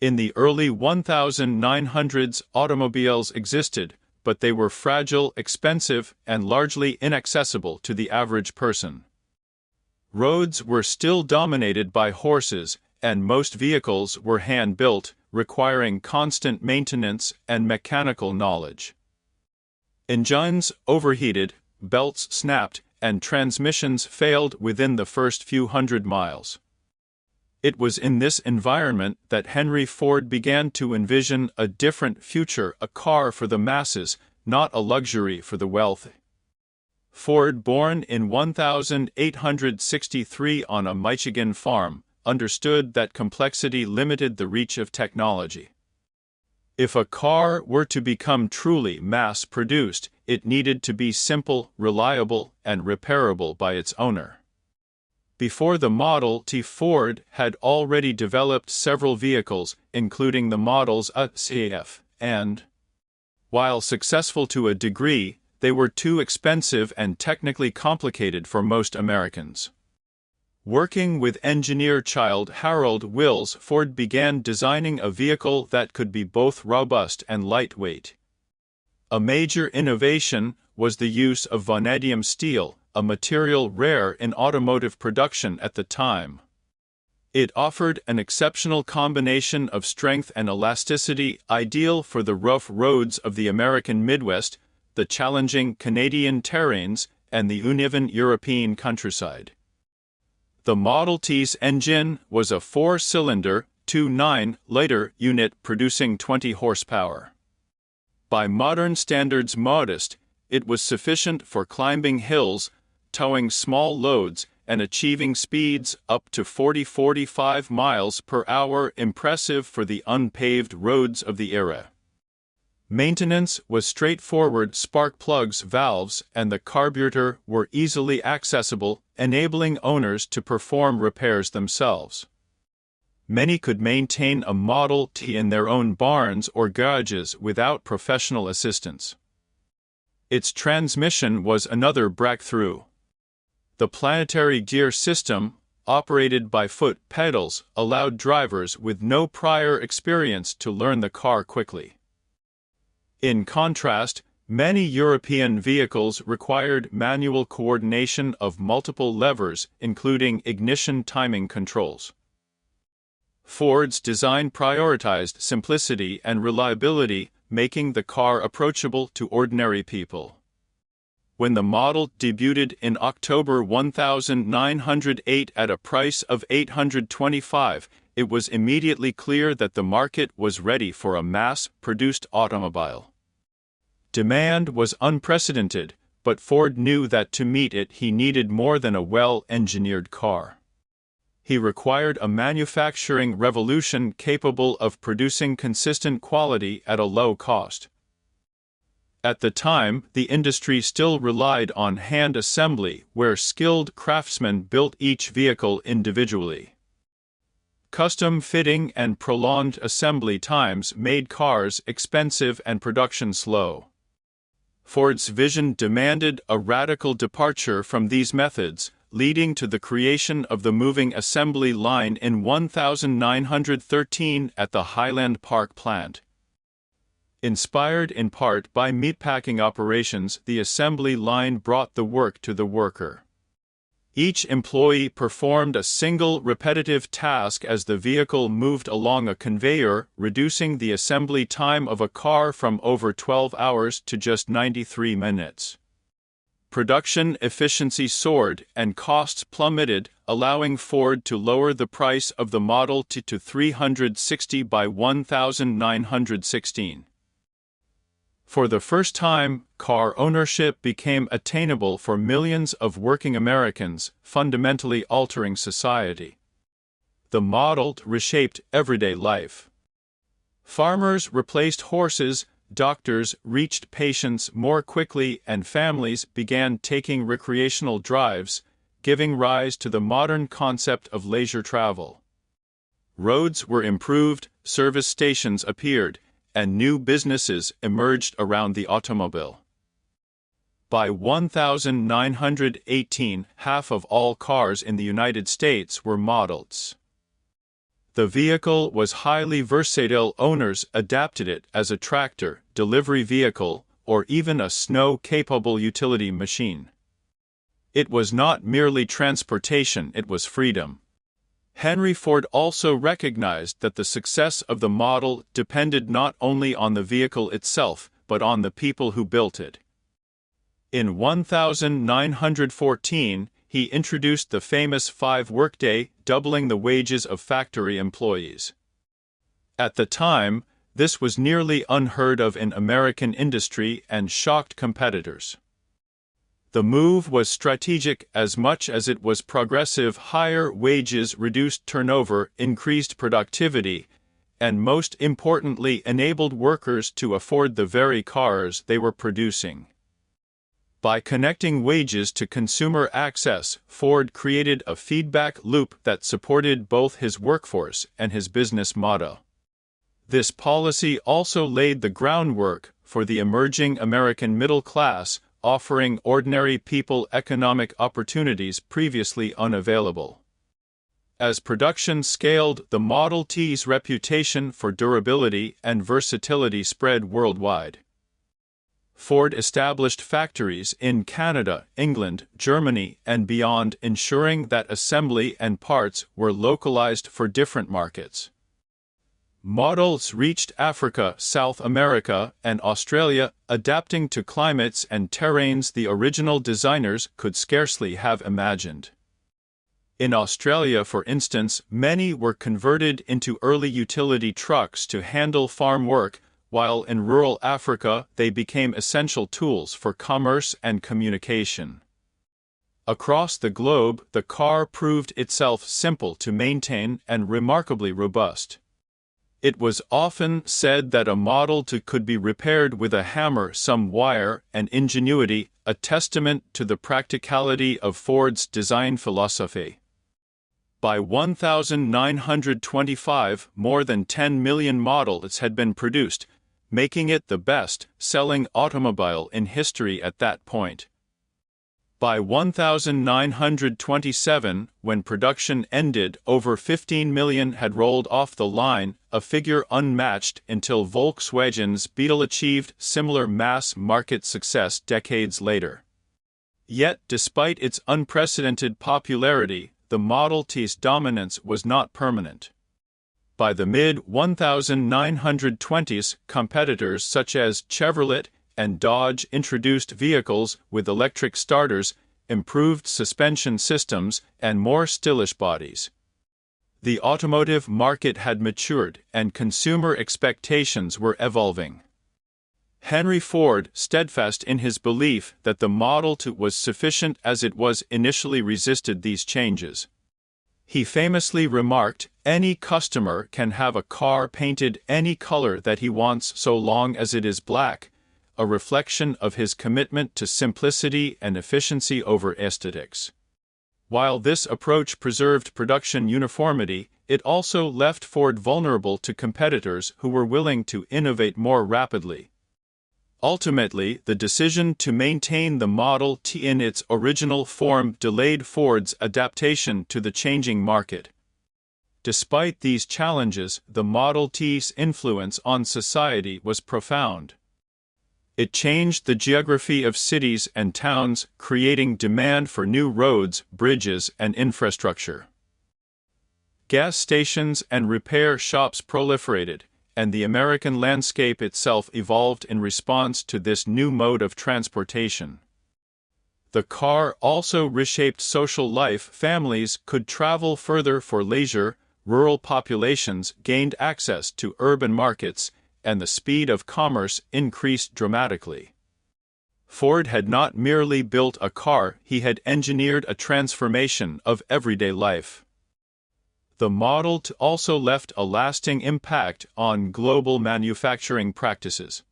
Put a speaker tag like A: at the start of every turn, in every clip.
A: In the early 1900s, automobiles existed, but they were fragile, expensive, and largely inaccessible to the average person. Roads were still dominated by horses, and most vehicles were hand-built, requiring constant maintenance and mechanical knowledge. Engines overheated, belts snapped, and transmissions failed within the first few hundred miles. It was in this environment that Henry Ford began to envision a different future, a car for the masses, not a luxury for the wealthy. Ford, born in 1863 on a Michigan farm, understood that complexity limited the reach of technology. If a car were to become truly mass-produced, it needed to be simple, reliable, and repairable by its owner. Before the Model T, Ford had already developed several vehicles, including the models A, C, F, and, while successful to a degree, they were too expensive and technically complicated for most Americans. Working with engineer child Harold Wills, Ford began designing a vehicle that could be both robust and lightweight. A major innovation was the use of vanadium steel, a material rare in automotive production at the time. It offered an exceptional combination of strength and elasticity, ideal for the rough roads of the American Midwest, the challenging Canadian terrains, and the uneven European countryside. The Model T's engine was a four-cylinder, 2.9-liter unit producing 20 horsepower. By modern standards modest, it was sufficient for climbing hills, towing small loads, and achieving speeds up to 40–45 miles per hour, impressive for the unpaved roads of the era. Maintenance was straightforward. Spark plugs, valves, and the carburetor were easily accessible, enabling owners to perform repairs themselves. Many could maintain a Model T in their own barns or garages without professional assistance. Its transmission was another breakthrough. The planetary gear system, operated by foot pedals, allowed drivers with no prior experience to learn the car quickly. In contrast, many European vehicles required manual coordination of multiple levers, including ignition timing controls. Ford's design prioritized simplicity and reliability, making the car approachable to ordinary people. When the model debuted in October 1908 at a price of $825, it was immediately clear that the market was ready for a mass-produced automobile. Demand was unprecedented, but Ford knew that to meet it he needed more than a well-engineered car. He required a manufacturing revolution capable of producing consistent quality at a low cost. At the time, the industry still relied on hand assembly, where skilled craftsmen built each vehicle individually. Custom fitting and prolonged assembly times made cars expensive and production slow. Ford's vision demanded a radical departure from these methods, leading to the creation of the moving assembly line in 1913 at the Highland Park plant. Inspired in part by meatpacking operations, the assembly line brought the work to the worker. Each employee performed a single repetitive task as the vehicle moved along a conveyor, reducing the assembly time of a car from over 12 hours to just 93 minutes. Production efficiency soared and costs plummeted, allowing Ford to lower the price of the Model T to $360 by 1916. For the first time, car ownership became attainable for millions of working Americans, fundamentally altering society. The Model T reshaped everyday life. Farmers replaced horses, doctors reached patients more quickly, and families began taking recreational drives, giving rise to the modern concept of leisure travel. Roads were improved, service stations appeared, and new businesses emerged around the automobile. By 1918, half of all cars in the United States were models. The vehicle was highly versatile. Owners adapted it as a tractor, delivery vehicle, or even a snow-capable utility machine. It was not merely transportation, it was freedom. Henry Ford also recognized that the success of the model depended not only on the vehicle itself, but on the people who built it. In 1914, he introduced the famous 5-workday, doubling the wages of factory employees. At the time, this was nearly unheard of in American industry and shocked competitors. The move was strategic as much as it was progressive. Higher wages reduced turnover, increased productivity, and most importantly enabled workers to afford the very cars they were producing. By connecting wages to consumer access, Ford created a feedback loop that supported both his workforce and his business model. This policy also laid the groundwork for the emerging American middle class, offering ordinary people economic opportunities previously unavailable. As production scaled, the Model T's reputation for durability and versatility spread worldwide. Ford established factories in Canada, England, Germany, and beyond, ensuring that assembly and parts were localized for different markets. Models reached Africa, South America, and Australia, adapting to climates and terrains the original designers could scarcely have imagined. In Australia, for instance, many were converted into early utility trucks to handle farm work, while in rural Africa they became essential tools for commerce and communication. Across the globe, the car proved itself simple to maintain and remarkably robust. It was often said that a Model T could be repaired with a hammer, some wire, and ingenuity, a testament to the practicality of Ford's design philosophy. By 1925, more than 10 million models had been produced, making it the best-selling automobile in history at that point. By 1927, when production ended, over 15 million had rolled off the line, a figure unmatched until Volkswagen's Beetle achieved similar mass-market success decades later. Yet, despite its unprecedented popularity, the Model T's dominance was not permanent. By the mid-1920s, competitors such as Chevrolet and Dodge introduced vehicles with electric starters, improved suspension systems, and more stylish bodies. The automotive market had matured, and consumer expectations were evolving. Henry Ford, steadfast in his belief that the Model T was sufficient as it was initially, resisted these changes. He famously remarked, "Any customer can have a car painted any color that he wants so long as it is black," a reflection of his commitment to simplicity and efficiency over aesthetics. While this approach preserved production uniformity, it also left Ford vulnerable to competitors who were willing to innovate more rapidly. Ultimately, the decision to maintain the Model T in its original form delayed Ford's adaptation to the changing market. Despite these challenges, the Model T's influence on society was profound. It changed the geography of cities and towns, creating demand for new roads, bridges, and infrastructure. Gas stations and repair shops proliferated, and the American landscape itself evolved in response to this new mode of transportation. The car also reshaped social life. Families could travel further for leisure, rural populations gained access to urban markets, and the speed of commerce increased dramatically. Ford had not merely built a car, he had engineered a transformation of everyday life. The Model T also left a lasting impact on global manufacturing practices.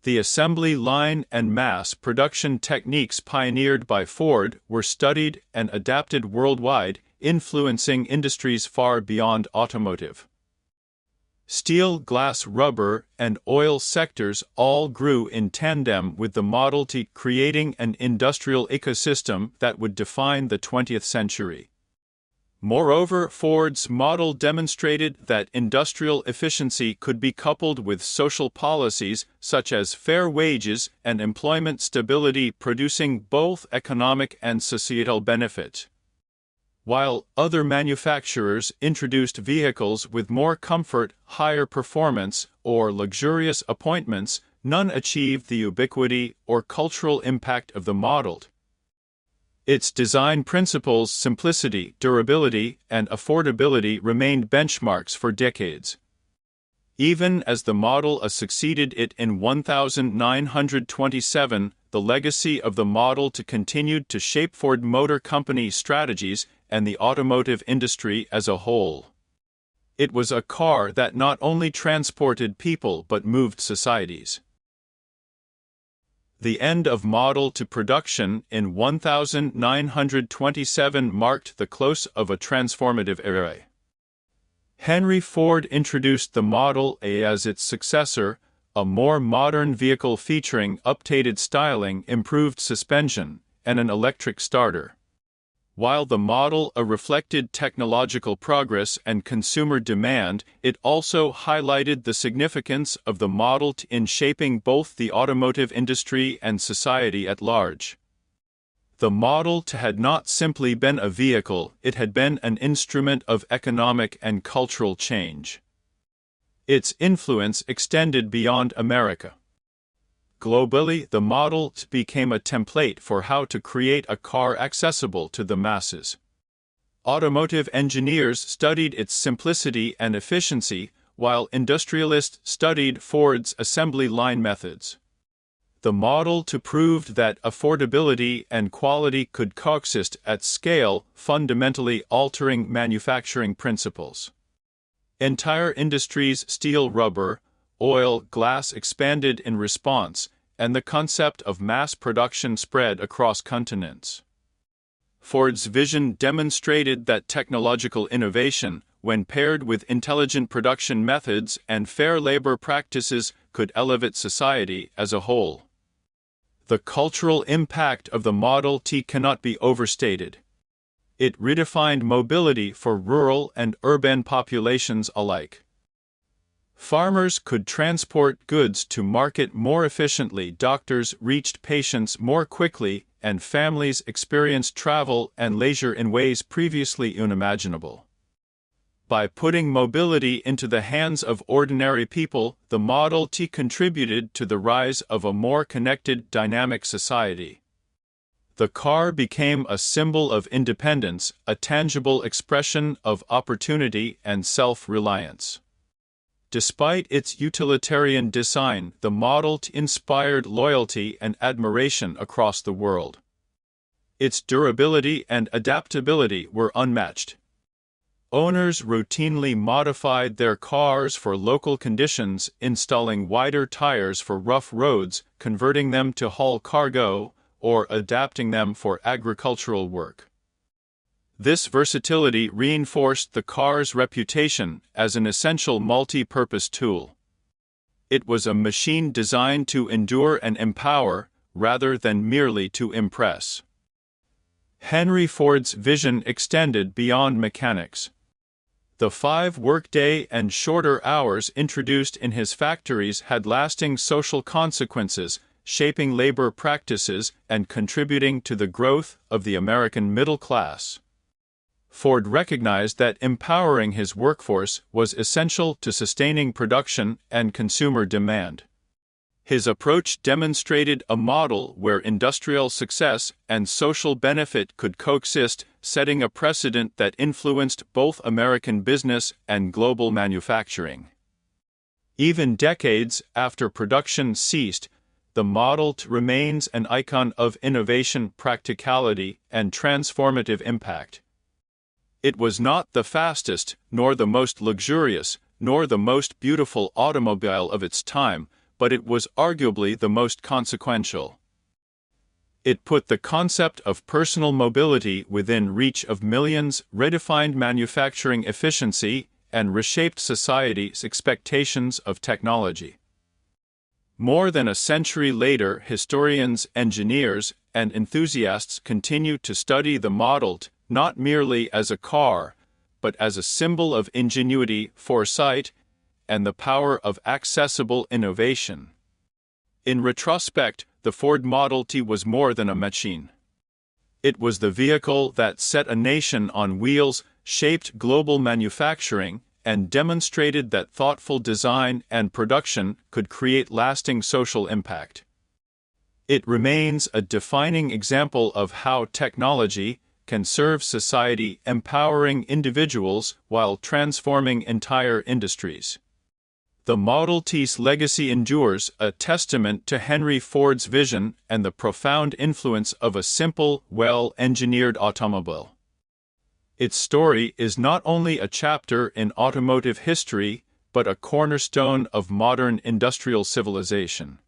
A: The assembly line and mass production techniques pioneered by Ford were studied and adapted worldwide, influencing industries far beyond automotive. Steel, glass, rubber, and oil sectors all grew in tandem with the Model T, creating an industrial ecosystem that would define the 20th century. Moreover, Ford's model demonstrated that industrial efficiency could be coupled with social policies such as fair wages and employment stability, producing both economic and societal benefit. While other manufacturers introduced vehicles with more comfort, higher performance, or luxurious appointments, none achieved the ubiquity or cultural impact of the Model T. Its design principles, simplicity, durability, and affordability remained benchmarks for decades. Even as the Model A succeeded it in 1927, the legacy of the Model T continued to shape Ford Motor Company strategies and the automotive industry as a whole. It was a car that not only transported people but moved societies. The end of Model T production in 1927 marked the close of a transformative era. Henry Ford introduced the Model A as its successor, a more modern vehicle featuring updated styling, improved suspension, and an electric starter. While the Model A reflected technological progress and consumer demand, it also highlighted the significance of the Model T in shaping both the automotive industry and society at large. The Model T had not simply been a vehicle, it had been an instrument of economic and cultural change. Its influence extended beyond America. Globally, the Model T became a template for how to create a car accessible to the masses. Automotive engineers studied its simplicity and efficiency, while industrialists studied Ford's assembly line methods. The Model T proved that affordability and quality could coexist at scale, fundamentally altering manufacturing principles. Entire industries, steel, rubber, oil, glass, expanded in response, and the concept of mass production spread across continents. Ford's vision demonstrated that technological innovation, when paired with intelligent production methods and fair labor practices, could elevate society as a whole. The cultural impact of the Model T cannot be overstated. It redefined mobility for rural and urban populations alike. Farmers could transport goods to market more efficiently, doctors reached patients more quickly, and families experienced travel and leisure in ways previously unimaginable. By putting mobility into the hands of ordinary people, the Model T contributed to the rise of a more connected, dynamic society. The car became a symbol of independence, a tangible expression of opportunity and self-reliance. Despite its utilitarian design, the Model T inspired loyalty and admiration across the world. Its durability and adaptability were unmatched. Owners routinely modified their cars for local conditions, installing wider tires for rough roads, converting them to haul cargo, or adapting them for agricultural work. This versatility reinforced the car's reputation as an essential multi-purpose tool. It was a machine designed to endure and empower, rather than merely to impress. Henry Ford's vision extended beyond mechanics. The 5-workday and shorter hours introduced in his factories had lasting social consequences, shaping labor practices and contributing to the growth of the American middle class. Ford recognized that empowering his workforce was essential to sustaining production and consumer demand. His approach demonstrated a model where industrial success and social benefit could coexist, setting a precedent that influenced both American business and global manufacturing. Even decades after production ceased, the Model T remains an icon of innovation, practicality, and transformative impact. It was not the fastest, nor the most luxurious, nor the most beautiful automobile of its time, but it was arguably the most consequential. It put the concept of personal mobility within reach of millions, redefined manufacturing efficiency, and reshaped society's expectations of technology. More than a century later, historians, engineers, and enthusiasts continue to study the Model T, not merely as a car, but as a symbol of ingenuity, foresight, and the power of accessible innovation. In retrospect, the Ford Model T was more than a machine. It was the vehicle that set a nation on wheels, shaped global manufacturing, and demonstrated that thoughtful design and production could create lasting social impact. It remains a defining example of how technology can serve society, empowering individuals while transforming entire industries. The Model T's legacy endures, a testament to Henry Ford's vision and the profound influence of a simple, well-engineered automobile. Its story is not only a chapter in automotive history, but a cornerstone of modern industrial civilization.